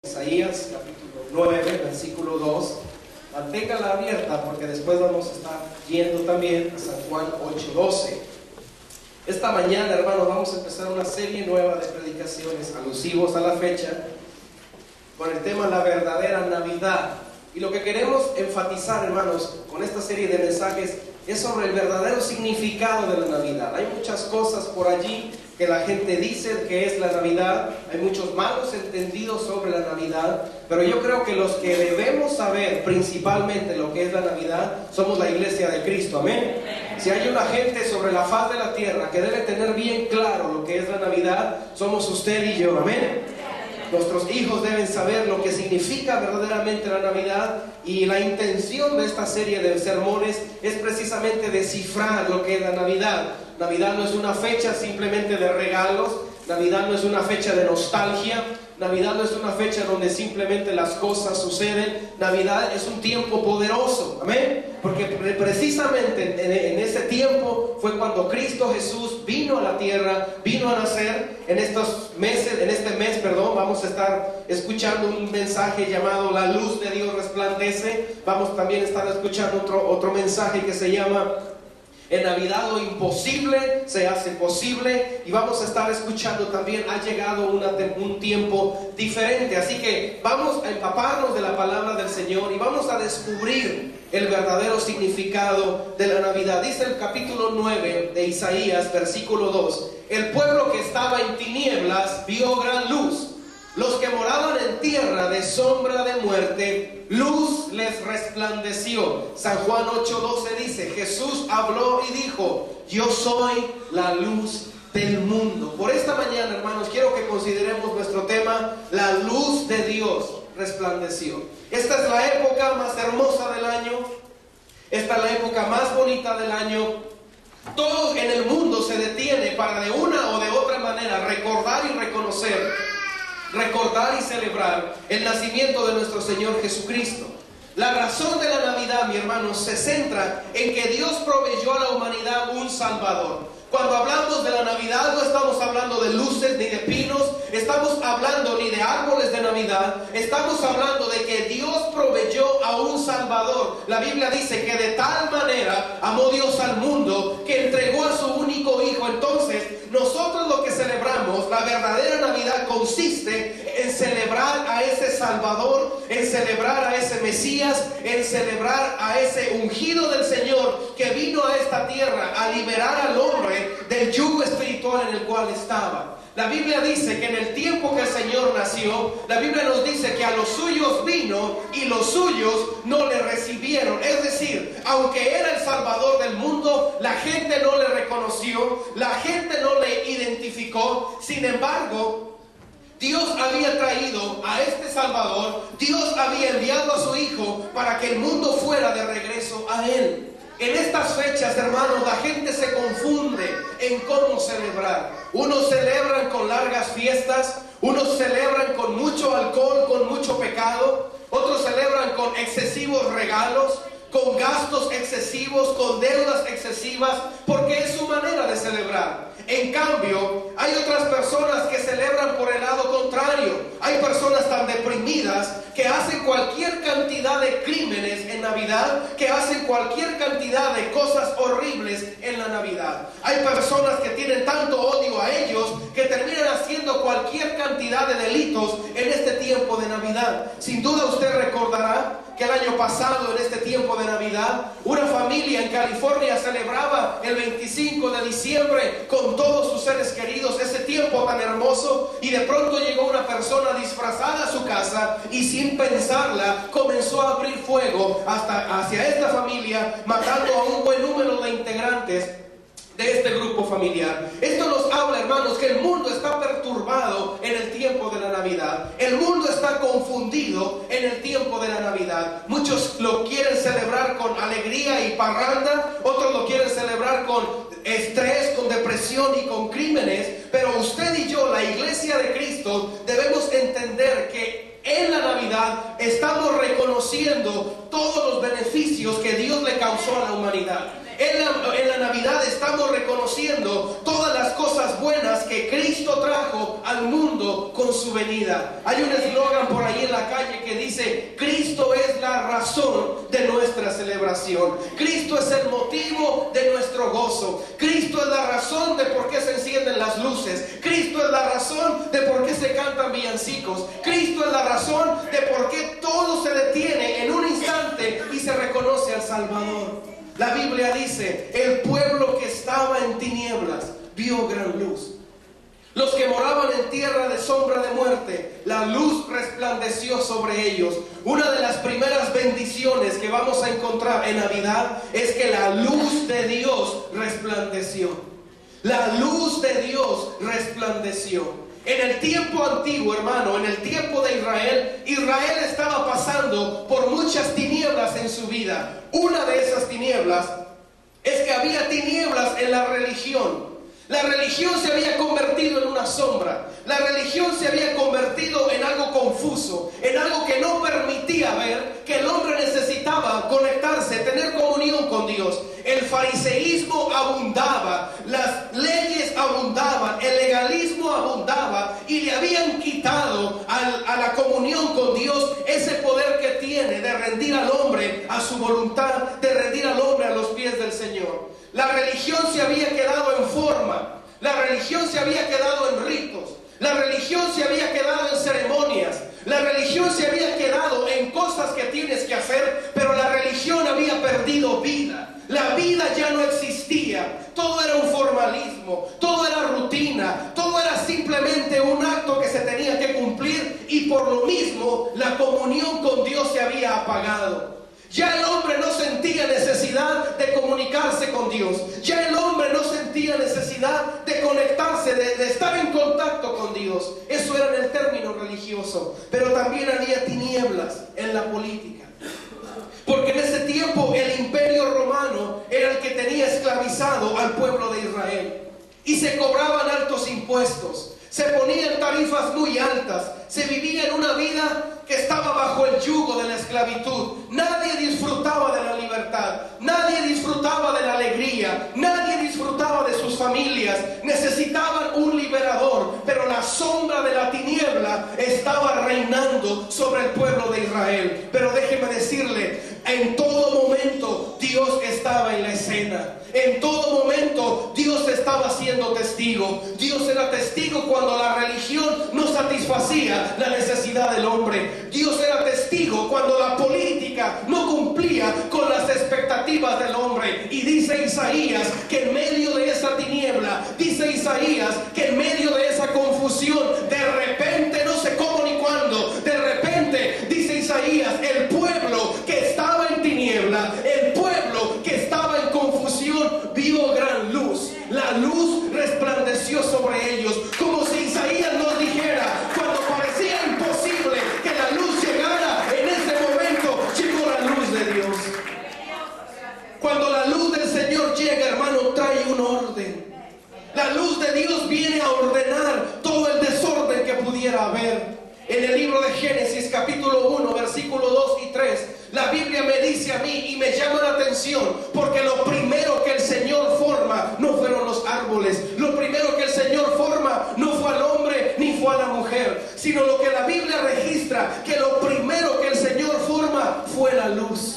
Isaías capítulo 9, versículo 2. Manténgala abierta porque después vamos a estar yendo también a San Juan 8:12. Esta mañana, hermanos, vamos a empezar una serie nueva de predicaciones alusivos a la fecha con el tema la verdadera Navidad. Y lo que queremos enfatizar, hermanos, con esta serie de mensajes es sobre el verdadero significado de la Navidad. Hay muchas cosas por allí que la gente dice que es la Navidad, hay muchos malos entendidos sobre la Navidad, pero yo creo que los que debemos saber principalmente lo que es la Navidad somos la iglesia de Cristo, amén. Si hay una gente sobre la faz de la tierra que debe tener bien claro lo que es la Navidad, somos usted y yo, amén. Nuestros hijos deben saber lo que significa verdaderamente la Navidad, y la intención de esta serie de sermones es precisamente descifrar lo que es la Navidad. Navidad no es una fecha simplemente de regalos, Navidad no es una fecha de nostalgia, Navidad no es una fecha donde simplemente las cosas suceden. Navidad es un tiempo poderoso, amén, porque precisamente en ese tiempo fue cuando Cristo Jesús vino a la tierra, vino a nacer. En este mes, vamos a estar escuchando un mensaje llamado La luz de Dios resplandece. Vamos también a estar escuchando otro mensaje que se llama En Navidad lo imposible se hace posible, y vamos a estar escuchando también ha llegado un tiempo diferente. Así que vamos a empaparnos de la palabra del Señor y vamos a descubrir el verdadero significado de la Navidad. Dice el capítulo 9 de Isaías, versículo 2: el pueblo que estaba en tinieblas vio gran luz. Los que moraban en tierra de sombra de muerte, luz les resplandeció. San Juan 8:12 dice: Jesús habló y dijo: yo soy la luz del mundo. Por esta mañana, hermanos, quiero que consideremos nuestro tema: la luz de Dios resplandeció. Esta es la época más hermosa del año. Esta es la época más bonita del año. Todo en el mundo se detiene para de una o de otra manera recordar y reconocer, recordar y celebrar el nacimiento de nuestro Señor Jesucristo. La razón de la Navidad, mi hermano, se centra en que Dios proveyó a la humanidad un Salvador. Cuando hablamos de la Navidad, no estamos hablando de luces ni de pinos, estamos hablando ni de árboles de Navidad, estamos hablando de que Dios proveyó a un Salvador. La Biblia dice que de tal manera amó Dios al mundo que entregó a su único Hijo. Entonces, nosotros lo que celebramos, la verdadera Navidad, consiste en celebrar a ese Salvador, en celebrar a ese Mesías, en celebrar a ese ungido del Señor que vino a esta tierra a liberar al hombre del yugo espiritual en el cual estaba. La Biblia dice que en el tiempo que el Señor nació, la Biblia nos dice que a los suyos vino y los suyos no le recibieron. Es decir, aunque era el Salvador del mundo, la gente no le reconoció, la gente no le identificó. Sin embargo, Dios había traído a este Salvador, Dios había enviado a su Hijo para que el mundo fuera de regreso a Él. En estas fechas, hermanos, la gente se confunde en cómo celebrar. Unos celebran con largas fiestas, unos celebran con mucho alcohol, con mucho pecado, otros celebran con excesivos regalos, con gastos excesivos, con deudas excesivas, porque es su manera de celebrar. En cambio, hay otras personas que celebran por el lado contrario. Hay personas tan deprimidas que hacen cualquier cantidad de crímenes en Navidad, que hacen cualquier cantidad de cosas horribles en la Navidad. Hay personas que tienen tanto odio a ellos que terminan haciendo cualquier cantidad de delitos en este tiempo de Navidad. Sin duda usted recordará que el año pasado, en este tiempo de Navidad, una familia en California celebraba el 25 de diciembre con todos sus seres queridos, ese tiempo tan hermoso, y de pronto llegó una persona disfrazada a su casa y sin pensarla comenzó a abrir fuego hacia esta familia, matando a un buen número de integrantes de este grupo familiar. Esto nos habla, hermanos, que el mundo está perturbado en el tiempo de la Navidad. El mundo está confundido en el tiempo de la Navidad. Muchos lo quieren celebrar con alegría y parranda, otros lo quieren celebrar con estrés, con depresión y con crímenes. Pero usted y yo, la iglesia de Cristo, debemos entender que en la Navidad estamos reconociendo reconociendo todos los beneficios que Dios le causó a la humanidad. En la Navidad estamos reconociendo todas las cosas buenas que Cristo trajo al mundo con su venida. Hay un eslogan por ahí en la calle que dice: Cristo es la razón de nuestra celebración. Cristo es el motivo de nuestro gozo. Cristo es la razón de por qué se encienden las luces. Cristo es la razón de por qué se cantan villancicos. Cristo es la razón de por qué todo se detiene en un instante y se reconoce al Salvador. La Biblia dice: el pueblo que estaba en tinieblas vio gran luz. Los que moraban en tierra de sombra de muerte, la luz resplandeció sobre ellos. Una de las primeras bendiciones que vamos a encontrar en Navidad es que la luz de Dios resplandeció. La luz de Dios resplandeció. En el tiempo antiguo, hermano, en el tiempo de Israel, Israel estaba pasando por muchas tinieblas en su vida. Una de esas tinieblas es que había tinieblas en la religión. La religión se había convertido en una sombra. La religión se había convertido en algo confuso, en algo que no permitía ver que el hombre necesitaba conectarse, tener comunión con Dios. El fariseísmo abundaba, las leyes abundaban, el legalismo abundaba, y le habían quitado a la comunión con Dios ese poder que tiene de rendir al hombre a su voluntad, de rendir al hombre a los pies del Señor. La religión se había quedado en forma, la religión se había quedado en ritos, la religión se había quedado en ceremonias, la religión se había quedado en cosas que tienes que hacer, pero la religión había perdido vida. La vida ya no existía, todo era un formalismo, todo era rutina, todo era simplemente un acto que se tenía que cumplir, y por lo mismo la comunión con Dios se había apagado. Ya el hombre no sentía necesidad de comunicarse con Dios. Ya el hombre no sentía necesidad de conectarse, de estar en contacto con Dios. Eso era en el término religioso. Pero también había tinieblas en la política. Porque en ese tiempo el imperio romano era el que tenía esclavizado al pueblo de Israel. Y se cobraban altos impuestos. Se ponían tarifas muy altas. Se vivía en una vida que estaba bajo el yugo de la esclavitud. Nadie disfrutaba de la libertad, nadie disfrutaba de la alegría, nadie disfrutaba de sus familias. Necesitaban un liberador, pero la sombra de la tiniebla estaba reinando sobre el pueblo de Israel. Pero déjeme decirle, en todo momento Dios estaba en la escena. En todo momento Dios estaba siendo testigo. Dios era testigo cuando la religión no satisfacía la necesidad del hombre. Dios era testigo cuando la política no cumplía con las expectativas del hombre. Y dice Isaías que en medio de esa tiniebla, dice Isaías que en medio de esa confusión, de repente, no sé cómo ni cuándo, de repente, dice Isaías, el pueblo que estaba en tiniebla, el pueblo que estaba en confusión, vio gran luz. La luz resplandeció sobre ellos, como si Isaías nos dijera: cuando parecía imposible que la luz llegara, en ese momento llegó la luz de Dios. Cuando la luz del Señor llega, hermano, trae un orden. La luz de Dios viene a ordenar todo el desorden que pudiera haber. En el libro de Génesis capítulo 1 versículo 2 y 3, la Biblia me dice a mí, y me llama la atención, porque lo primero que el Señor forma no fueron los árboles. Lo primero que el Señor forma no fue al hombre ni fue a la mujer, sino lo que la Biblia registra, que lo primero que el Señor forma fue la luz.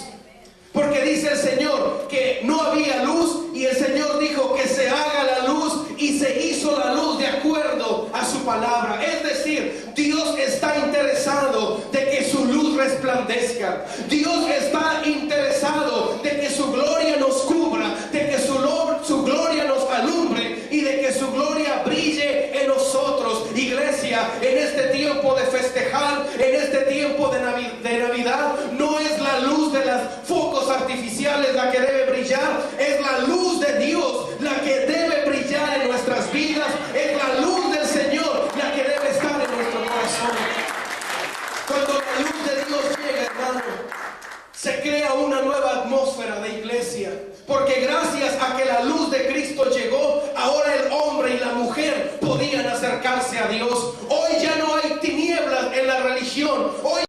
Porque dice el Señor que no había luz, y el Señor dijo que se haga la luz, y se hizo la luz de acuerdo a su palabra. Es decir, Dios está interesado de que su luz resplandezca. Dios está interesado de que su gloria nos cubra, de que su gloria nos alumbre, y de que su gloria brille en nosotros. Iglesia, en este tiempo de festejar, en este tiempo de Navidad, no es la luz de los focos artificiales la que debe brillar, es la luz de Dios la que debe brillar en nuestras vidas, es la luz del Señor la que debe estar en nuestro corazón. Cuando la luz de Dios llega, hermano, se crea una nueva atmósfera de iglesia, porque gracias a que la luz de Cristo llegó, ahora el hombre y la mujer podían acercarse a Dios. Hoy ya no hay tinieblas en la religión, hoy